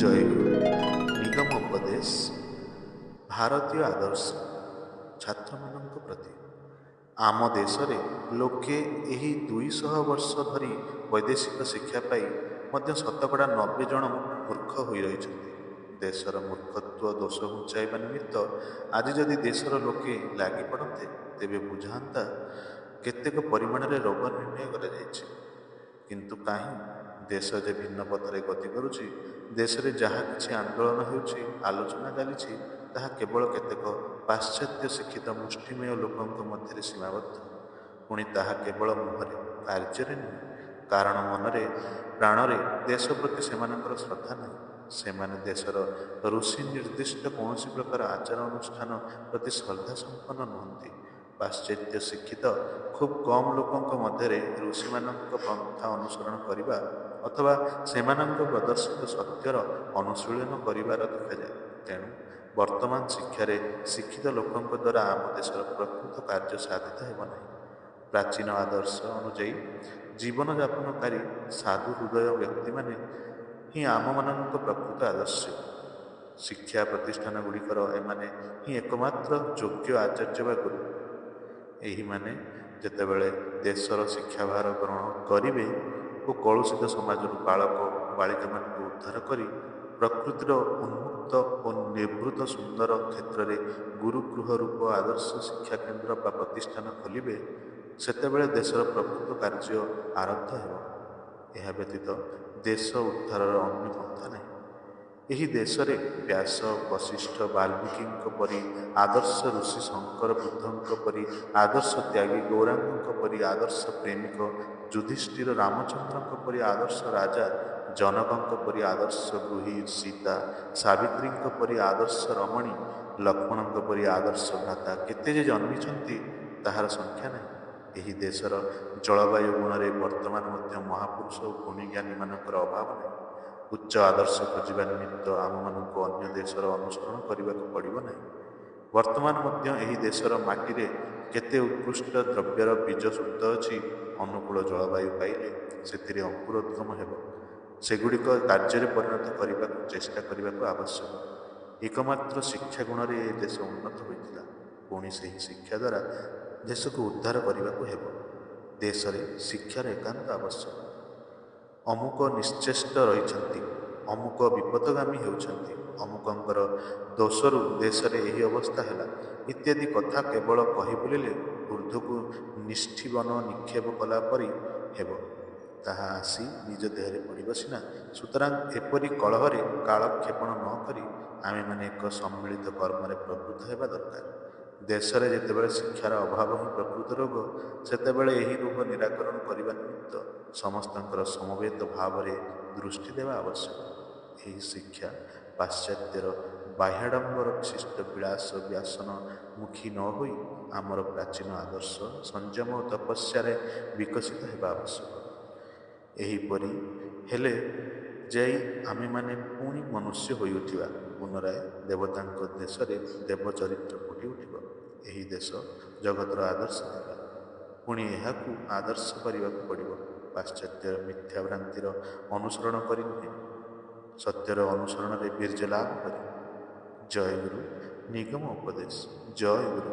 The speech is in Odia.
ଜୟଗୁରୁ ନିଗମ ଉପଦେଶ ଭାରତୀୟ ଆଦର୍ଶ ଛାତ୍ରମାନଙ୍କ ପ୍ରତି। ଆମ ଦେଶରେ ଲୋକେ ଏହି 200 ବର୍ଷ ଧରି ବୈଦେଶିକ ଶିକ୍ଷା ପାଇ ମଧ୍ୟ ଶତକଡ଼ା 90 ଜଣ ମୂର୍ଖ ହୋଇ ରହିଛନ୍ତି। ଦେଶର ମୂର୍ଖତ୍ୱ ଦୋଷ ଘୁଞ୍ଚାଇବା ନିମିତ୍ତ ଆଜି ଯଦି ଦେଶର ଲୋକେ ଲାଗି ପଡ଼ନ୍ତେ, ତେବେ ବୁଝାନ୍ତା କେତେକ ପରିମାଣରେ ରୋଗ ନିର୍ଣ୍ଣୟ କରାଯାଇଛି। କିନ୍ତୁ କାହିଁ ଦେଶ ଯେ ଭିନ୍ନ ପଥରେ ଗତି କରୁଛି, ଦେଶରେ ଯାହା କିଛି ଆନ୍ଦୋଳନ ହେଉଛି, ଆଲୋଚନା ଚାଲିଛି, ତାହା କେବଳ କେତେକ ପାଶ୍ଚାତ୍ୟ ଶିକ୍ଷିତ ମୁଷ୍ଟିମେୟ ଲୋକଙ୍କ ମଧ୍ୟରେ ସୀମାବଦ୍ଧ। ପୁଣି ତାହା କେବଳ ମୁହଁରେ, କାର୍ଯ୍ୟରେ ନୁହେଁ। କାରଣ ମନରେ ପ୍ରାଣରେ ଦେଶ ପ୍ରତି ସେମାନଙ୍କର ଶ୍ରଦ୍ଧା ନାହିଁ। ସେମାନେ ଦେଶର ଋଷି ନିର୍ଦ୍ଦିଷ୍ଟ କୌଣସି ପ୍ରକାର ଆଚାର ଅନୁଷ୍ଠାନ ପ୍ରତି ଶ୍ରଦ୍ଧା ସମ୍ପନ୍ନ ନୁହନ୍ତି। ପାଶ୍ଚାତ୍ୟ ଶିକ୍ଷିତ ଖୁବ୍ କମ୍ ଲୋକଙ୍କ ମଧ୍ୟରେ ଋଷିମାନଙ୍କ ପନ୍ଥା ଅନୁସରଣ କରିବା ଅଥବା ସେମାନଙ୍କ ପ୍ରଦର୍ଶିତ ସତ୍ୟର ଅନୁଶୀଳନ କରିବାର ଦେଖାଯାଏ। ତେଣୁ ବର୍ତ୍ତମାନ ଶିକ୍ଷାରେ ଶିକ୍ଷିତ ଲୋକଙ୍କ ଦ୍ୱାରା ଆମ ଦେଶର ପ୍ରକୃତ କାର୍ଯ୍ୟ ସାଧିତ ହେବ ନାହିଁ। ପ୍ରାଚୀନ ଆଦର୍ଶ ଅନୁଯାୟୀ ଜୀବନଯାପନକାରୀ ସାଧୁ ହୃଦୟ ବ୍ୟକ୍ତିମାନେ ହିଁ ଆମମାନଙ୍କ ପ୍ରକୃତ ଆଦର୍ଶ। ଶିକ୍ଷା ପ୍ରତିଷ୍ଠାନଗୁଡ଼ିକର ଏମାନେ ହିଁ ଏକମାତ୍ର ଯୋଗ୍ୟ ଆଚାର୍ଯ୍ୟ ବା ଗୁରୁ। ଏହିମାନେ ଯେତେବେଳେ ଦେଶର ଶିକ୍ଷାଭାର ଗ୍ରହଣ କରିବେ ଓ କଳୁଷିତ ସମାଜରୁ ବାଳକ ବାଳିକାମାନଙ୍କୁ ଉଦ୍ଧାର କରି ପ୍ରକୃତିର ଉନ୍ମୁକ୍ତ ଓ ନିଭୃତ ସୁନ୍ଦର କ୍ଷେତ୍ରରେ ଗୁରୁଗୃହ ରୂପ ଆଦର୍ଶ ଶିକ୍ଷାକେନ୍ଦ୍ର ବା ପ୍ରତିଷ୍ଠାନ ଖୋଲିବେ, ସେତେବେଳେ ଦେଶର ପ୍ରକୃତ କାର୍ଯ୍ୟ ଆରବ୍ଧ ହେବ। ଏହା ବ୍ୟତୀତ ଦେଶ ଉଦ୍ଧାରର ଅନ୍ୟ ପନ୍ଥା ନାହିଁ। ଏହି ଦେଶରେ ବ୍ୟାସ ବଶିଷ୍ଠ ବାଲ୍ମୀକିଙ୍କ ପରି ଆଦର୍ଶ ଋଷି, ଶଙ୍କର ବୁଦ୍ଧଙ୍କ ପରି ଆଦର୍ଶ ତ୍ୟାଗୀ, ଗୌରାଙ୍ଗଙ୍କ ପରି ଆଦର୍ଶ ପ୍ରେମିକ, ଯୁଧିଷ୍ଠିର ରାମଚନ୍ଦ୍ରଙ୍କ ପରି ଆଦର୍ଶ ରାଜା, ଜନକଙ୍କ ପରି ଆଦର୍ଶ ଗୃହୀ ସୀତା, ସାବିତ୍ରୀଙ୍କ ପରି ଆଦର୍ଶ ରମଣୀ, ଲକ୍ଷ୍ମଣଙ୍କ ପରି ଆଦର୍ଶ ଭ୍ରାତା କେତେ ଯେ ଜନ୍ମିଛନ୍ତି, ତାହାର ସଂଖ୍ୟା ନାହିଁ। ଏହି ଦେଶର ଜଳବାୟୁ ଗୁଣରେ ବର୍ତ୍ତମାନ ମଧ୍ୟ ମହାପୁରୁଷ ଓ ଗୁଣୀଜ୍ଞାନୀମାନଙ୍କର ଅଭାବ ନାହିଁ। ଉଚ୍ଚ ଆଦର୍ଶ ଖୋଜିବା ନିମିତ୍ତ ଆମମାନଙ୍କୁ ଅନ୍ୟ ଦେଶର ଅନୁସରଣ କରିବାକୁ ପଡ଼ିବ ନାହିଁ। ବର୍ତ୍ତମାନ ମଧ୍ୟ ଏହି ଦେଶର ମାଟିରେ କେତେ ଉତ୍କୃଷ୍ଟ ଦ୍ରବ୍ୟର ବୀଜ ସୁପ୍ତ ଅଛି। ଅନୁକୂଳ ଜଳବାୟୁ ପାଇଲେ ସେଥିରେ ଅଙ୍କୁରୋଦ୍ଗମ ହେବ। ସେଗୁଡ଼ିକ କାର୍ଯ୍ୟରେ ପରିଣତ କରିବାକୁ ଚେଷ୍ଟା କରିବାକୁ ଆବଶ୍ୟକ। ଏକମାତ୍ର ଶିକ୍ଷା ଗୁଣରେ ଏ ଦେଶ ଉନ୍ନତ ହୋଇଥିଲା। ପୁଣି ସେହି ଶିକ୍ଷା ଦ୍ୱାରା ଦେଶକୁ ଉଦ୍ଧାର କରିବାକୁ ହେବ। ଦେଶରେ ଶିକ୍ଷାର ଏକାନ୍ତ ଆବଶ୍ୟକ। ଅମୁକ ନିଶ୍ଚେଷ୍ଟ ରହିଛନ୍ତି, ଅମୁକ ବିପଦଗାମୀ ହେଉଛନ୍ତି, ଅମୁକଙ୍କର ଦୋଷରୁ ଦେଶରେ ଏହି ଅବସ୍ଥା ହେଲା ଇତ୍ୟାଦି କଥା କେବଳ କହି ବୁଲିଲେ ଊର୍ଦ୍ଧ୍ୱକୁ ନିଷ୍ଠିବନ ନିକ୍ଷେପ କଲା ପରି ହେବ। ତାହା ଆସି ନିଜ ଦେହରେ ପଡ଼ିବ ସିନା। ସୁତରାଂ ଏପରି କଳହରେ କାଳକ୍ଷେପଣ ନ କରି ଆମେମାନେ ଏକ ସମ୍ମିଳିତ କର୍ମରେ ପ୍ରବୃତ୍ତ ହେବା ଦରକାର। ଦେଶରେ ଯେତେବେଳେ ଶିକ୍ଷାର ଅଭାବ ହିଁ ପ୍ରକୃତ ରୋଗ, ସେତେବେଳେ ଏହି ରୋଗ ନିରାକରଣ କରିବା ନିମିତ୍ତ ସମସ୍ତଙ୍କର ସମବେତ ଭାବରେ ଦୃଷ୍ଟି ଦେବା ଆବଶ୍ୟକ। ଏହି ଶିକ୍ଷା ପାଶ୍ଚାତ୍ୟର ବାହ୍ୟାଡ଼ମ୍ବର ବିଶିଷ୍ଟ ବିଳାସ ବ୍ୟାସନମୁଖୀ ନ ହୋଇ ଆମର ପ୍ରାଚୀନ ଆଦର୍ଶ ସଂଯମ ଓ ତପସ୍ୟାରେ ବିକଶିତ ହେବା ଆବଶ୍ୟକ। ଏହିପରି ହେଲେ ଯାଇ ଆମେମାନେ ପୁଣି ମନୁଷ୍ୟ ହୋଇଉଠିବା। ପୁନରାୟ ଦେବତାଙ୍କ ଦେଶରେ ଦେବଚରିତ୍ର ଫୁଟି ଉଠିବ। ଏହି ଦେଶ ଜଗତର ଆଦର୍ଶ ଥିଲା। ପୁଣି ଏହାକୁ ଆଦର୍ଶ କରିବାକୁ ପଡ଼ିବ। ପାଶ୍ଚାତ୍ୟର ମିଥ୍ୟାଭ୍ରାନ୍ତିର ଅନୁସରଣ କରି ନୁହେଁ, ସତ୍ୟର ଅନୁସରଣରେ ବୀର୍ଯ୍ୟ ଲାଭ କରି। ଜୟଗୁରୁ ନିଗମ ଉପଦେଶ। ଜୟଗୁରୁ।